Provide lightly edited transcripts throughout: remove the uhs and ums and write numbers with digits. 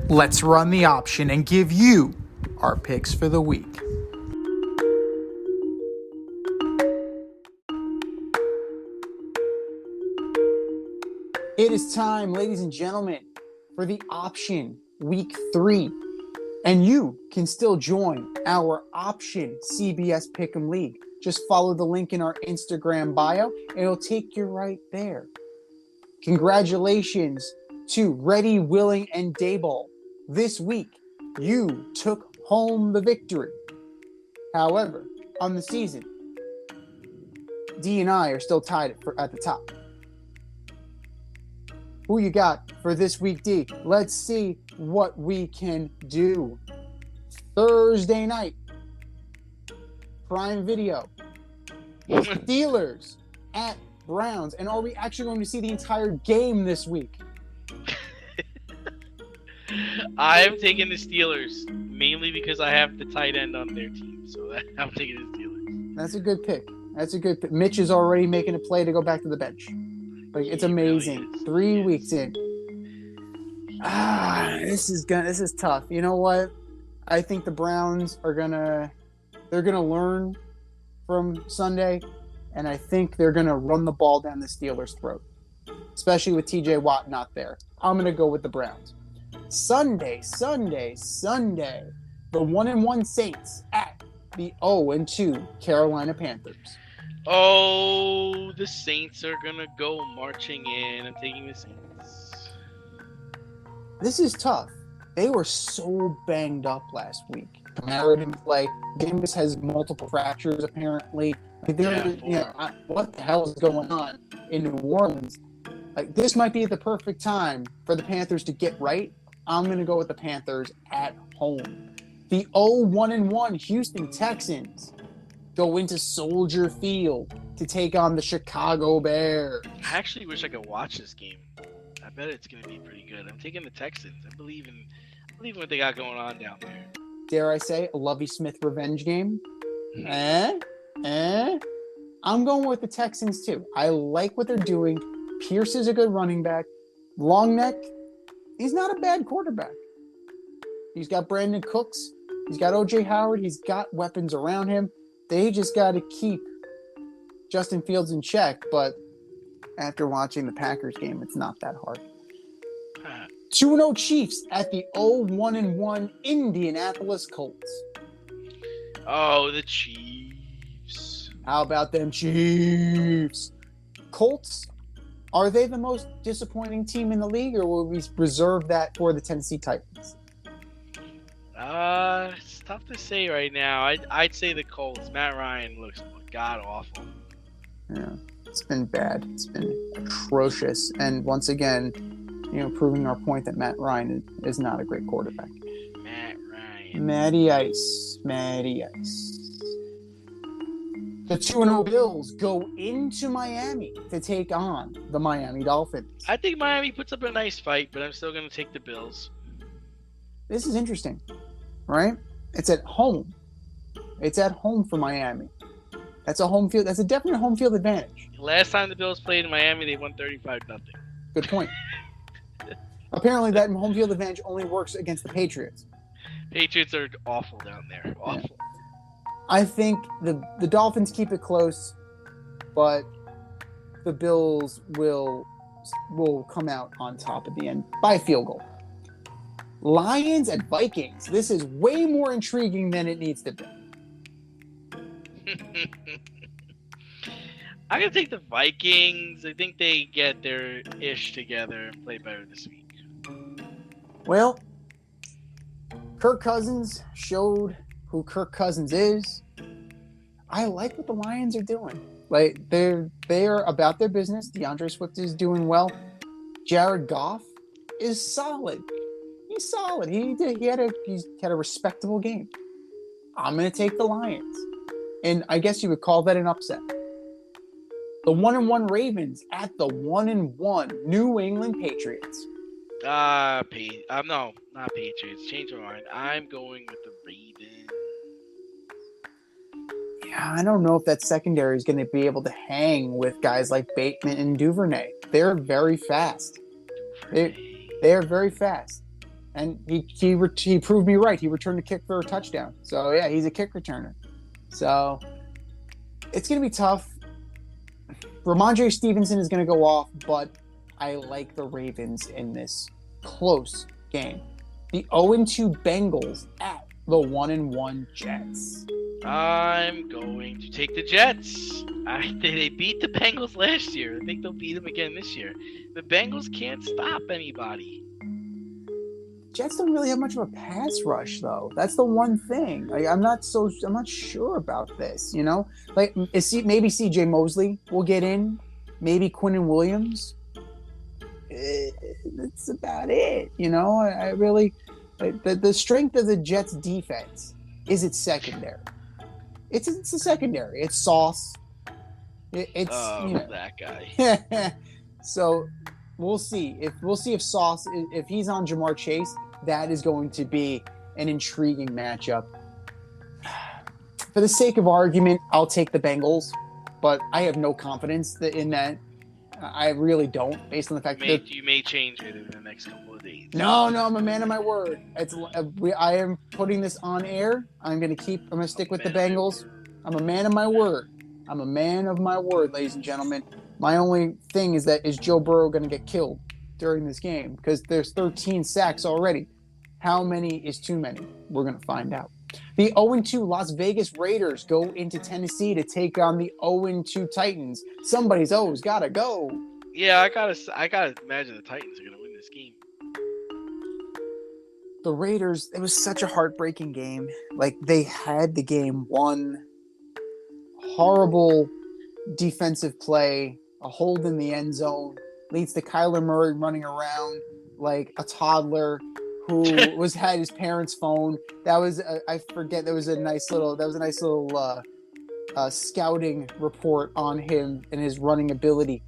Let's run the option and give you our picks for the week. It is time, ladies and gentlemen, for the option week 3. And you can still join our option CBS Pick'em League. Just follow the link in our Instagram bio, and it'll take you right there. Congratulations to Ready, Willing, and Dayball. This week, you took home the victory. However, on the season, D and I are still tied at the top. Who you got for this week, D? Let's see what we can do. Thursday night, Prime Video, Steelers at Browns. And are we actually going to see the entire game this week? I'm taking the Steelers, mainly because I have the tight end on their team. So I'm taking the Steelers. That's a good pick. Mitch is already making a play to go back to the bench. But it's amazing. Really 3 weeks in. This is tough. You know what? I think the Browns are gonna learn from Sunday, and I think they're gonna run the ball down the Steelers' throat, especially with T.J. Watt not there. I'm gonna go with the Browns. Sunday. The 1-1 Saints at the 0-2 Carolina Panthers. Oh, the Saints are going to go marching in. I'm taking the Saints. This is tough. They were so banged up last week. Kamara didn't play. Jameis has multiple fractures, apparently. What the hell is going on in New Orleans? This might be the perfect time for the Panthers to get right. I'm going to go with the Panthers at home. The 0-1-1 Houston Texans go into Soldier Field to take on the Chicago Bears. I actually wish I could watch this game. I bet it's going to be pretty good. I'm taking the Texans. I believe in what they got going on down there. Dare I say, a Lovie Smith revenge game? I'm going with the Texans, too. I like what they're doing. Pierce is a good running back. Long neck, he's not a bad quarterback. He's got Brandon Cooks. He's got O.J. Howard. He's got weapons around him. They just got to keep Justin Fields in check, but after watching the Packers game, it's not that hard. 2-0 Chiefs at the 0-1-1 Indianapolis Colts. Oh, the Chiefs. How about them Chiefs? Colts, are they the most disappointing team in the league, or will we reserve that for the Tennessee Titans? It's tough to say right now. I'd say the Colts. Matt Ryan looks god-awful. Yeah, it's been bad. It's been atrocious. And once again, proving our point that Matt Ryan is not a great quarterback. Matt Ryan. Matty Ice. The 2-0 Bills go into Miami to take on the Miami Dolphins. I think Miami puts up a nice fight, but I'm still going to take the Bills. This is interesting, right? It's at home. It's at home for Miami. That's a home field. That's a definite home field advantage. Last time the Bills played in Miami, they won 35-0. Good point. Apparently, that home field advantage only works against the Patriots. Patriots are awful down there. Awful. Yeah. I think the Dolphins keep it close, but the Bills will come out on top at the end by a field goal. Lions and Vikings. This is way more intriguing than it needs to be. I'm going to take the Vikings. I think they get their ish together and play better this week. Well, Kirk Cousins showed who Kirk Cousins is. I like what the Lions are doing. They're about their business. DeAndre Swift is doing well. Jared Goff is solid. He's solid. He had a respectable game. I'm going to take the Lions. And I guess you would call that an upset. The 1-1 Ravens at the 1-1 New England Patriots. No, not Patriots. Change my mind. I'm going with the Ravens. Yeah, I don't know if that secondary is going to be able to hang with guys like Bateman and Duvernay. They're very fast. They are very fast. And he proved me right. He returned a kick for a touchdown. So, yeah, he's a kick returner. So, it's going to be tough. Ramondre Stevenson is going to go off, but I like the Ravens in this close game. The 0-2 Bengals at the 1-1 Jets. I'm going to take the Jets. They beat the Bengals last year. I think they'll beat them again this year. The Bengals can't stop anybody. Jets don't really have much of a pass rush, though. That's the one thing. Like, I'm not sure about this. You know, like maybe C.J. Mosley will get in, maybe Quinnen Williams. That's about it. You know, I really the strength of the Jets' defense is its secondary. It's a secondary. It's Sauce. It's that guy. So. We'll see if Sauce, if he's on Jamar Chase, that is going to be an intriguing matchup. For the sake of argument, I'll take the Bengals, but I have no confidence in that. I really don't, based on the fact that you may change it in the next couple of days. No, I'm a man of my word. I am putting this on air. I'm going to stick with the Bengals. I'm a man of my word. I'm a man of my word, ladies and gentlemen. My only thing is Joe Burrow going to get killed during this game? Because there's 13 sacks already. How many is too many? We're going to find out. The 0-2 Las Vegas Raiders go into Tennessee to take on the 0-2 Titans. Somebody's O's got to go. Yeah, I gotta imagine the Titans are going to win this game. The Raiders, it was such a heartbreaking game. Like, they had the game won. Horrible defensive play. A hold in the end zone leads to Kyler Murray running around like a toddler who had his parents' phone. That was I forget. There was a nice little scouting report on him and his running ability.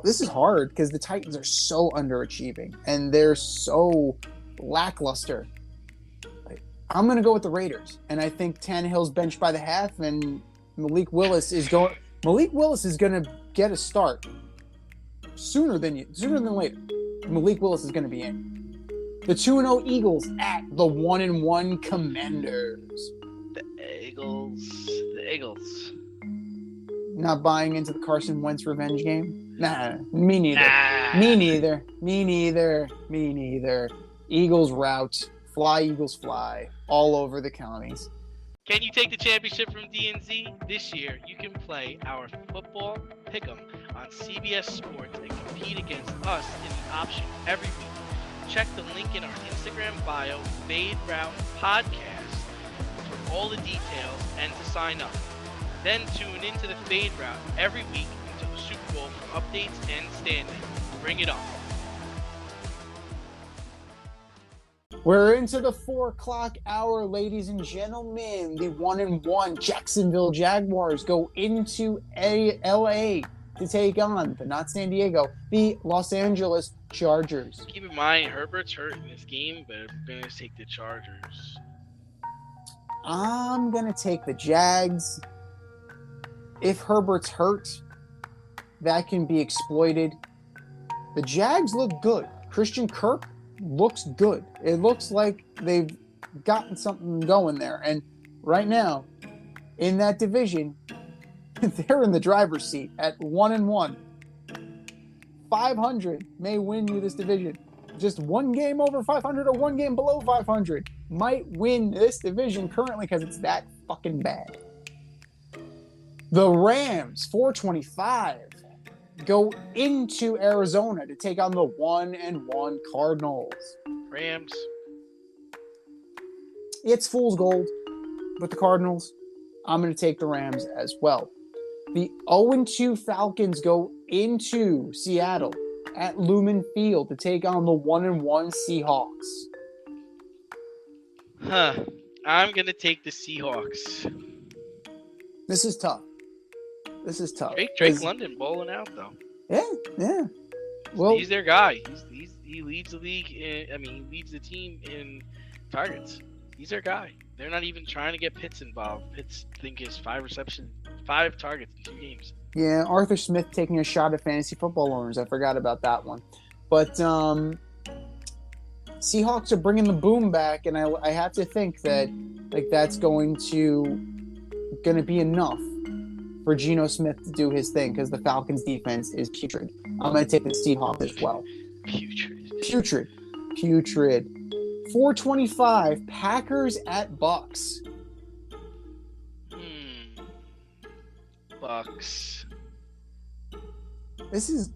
This is hard because the Titans are so underachieving and they're so lackluster. I'm gonna go with the Raiders, and I think Tannehill's benched by the half, and Malik Willis is going to get a start sooner than later. Malik Willis is going to be in. The 2-0 Eagles at the 1-1 Commanders. The Eagles. Not buying into the Carson Wentz revenge game? Nah, me neither. Nah. Me neither. Eagles route. Fly, Eagles fly. All over the counties. Can you take the championship from DNZ? This year, you can play our football pick'em on CBS Sports and compete against us in the option every week. Check the link in our Instagram bio, Fade Route Podcast, for all the details and to sign up. Then tune into the Fade Route every week until the Super Bowl for updates and standings. Bring it on. We're into the 4 o'clock hour, ladies and gentlemen. The 1-1 Jacksonville Jaguars go into LA to take on, but not San Diego, the Los Angeles Chargers. Keep in mind, Herbert's hurt in this game, but I'm going to take the Chargers. I'm going to take the Jags. If Herbert's hurt, that can be exploited. The Jags look good. Christian Kirk looks good. It looks like they've gotten something going there. And right now, in that division, they're in the driver's seat at 1-1. 500 may win you this division. Just one game over 500 or one game below 500 might win this division currently because it's that fucking bad. The Rams, 425, go into Arizona to take on the 1-1 Cardinals. Rams. It's fool's gold with the Cardinals. I'm going to take the Rams as well. The 0-2 Falcons go into Seattle at Lumen Field to take on the 1-1 Seahawks. I'm going to take the Seahawks. This is tough. Drake London bowling out, though. Yeah. Well, he's their guy. He leads the league. He leads the team in targets. He's their guy. They're not even trying to get Pitts involved. Pitts, I think, is 5 targets in 2 games. Yeah, Arthur Smith taking a shot at fantasy football owners. I forgot about that one. But Seahawks are bringing the boom back, and I have to think that that's going to be enough for Geno Smith to do his thing because the Falcons' defense is putrid. I'm going to take the Seahawks as well. Putrid. 425 Packers at Bucks. Bucks. This is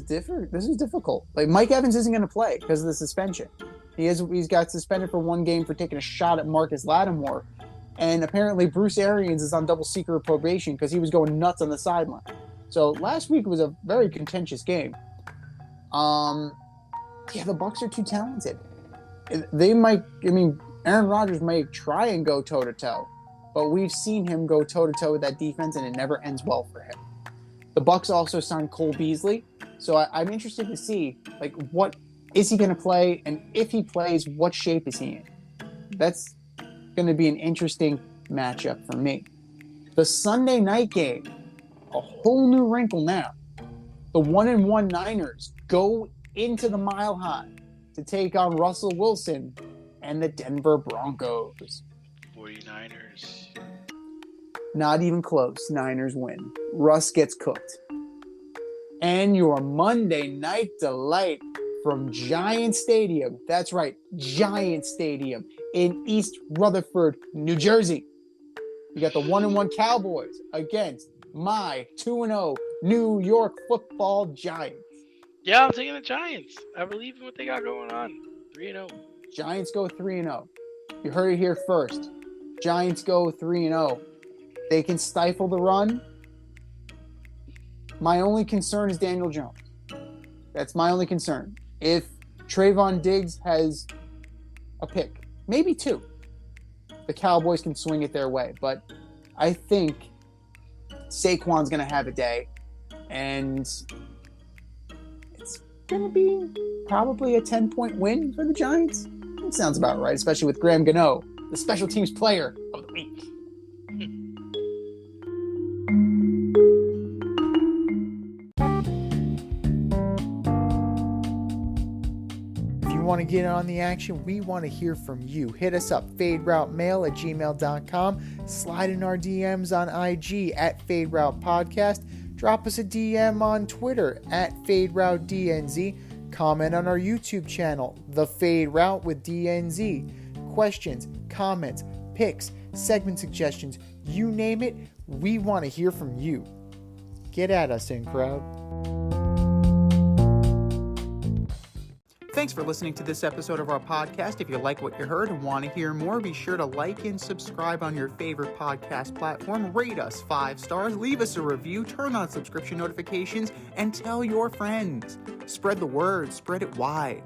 different. This is difficult. Like Mike Evans isn't going to play because of the suspension. He's got suspended for one game for taking a shot at Marcus Lattimore, and apparently Bruce Arians is on double secret probation because he was going nuts on the sideline. So last week was a very contentious game. The Bucks are too talented. They might. I mean, Aaron Rodgers might try and go toe to toe, but we've seen him go toe to toe with that defense, and it never ends well for him. The Bucks also signed Cole Beasley, so I'm interested to see what is he going to play, and if he plays, what shape is he in? That's going to be an interesting matchup for me. The Sunday night game, a whole new wrinkle now. The 1-1 Niners go into the Mile High to take on Russell Wilson and the Denver Broncos. 49ers. Not even close. Niners win. Russ gets cooked. And your Monday night delight from Giant Stadium. That's right, Giant Stadium in East Rutherford, New Jersey. You got the 1-1 Cowboys against my 2-0 New York Football Giants. Yeah, I'm taking the Giants. I believe in what they got going on. 3-0. Giants go 3-0. You heard it here first. Giants go 3-0. They can stifle the run. My only concern is Daniel Jones. That's my only concern. If Trayvon Diggs has a pick, maybe two, the Cowboys can swing it their way. But I think Saquon's going to have a day, and it's going to be probably a 10-point win for the Giants. That sounds about right, especially with Graham Gano, the special teams player of the week. Want to get on the action, we want to hear from you. Hit us up, faderoutemail@gmail.com. Slide in our DMs on IG at FadeRoutePodcast. Drop us a DM on Twitter at FadeRouteDNZ. Comment on our YouTube channel, The Fade Route with DNZ. Questions, comments, picks, segment suggestions, you name it, we want to hear from you. Get at us, in crowd. Thanks for listening to this episode of our podcast. If you like what you heard and want to hear more, be sure to like and subscribe on your favorite podcast platform. Rate us 5 stars, leave us a review, turn on subscription notifications, and tell your friends. Spread the word, spread it wide.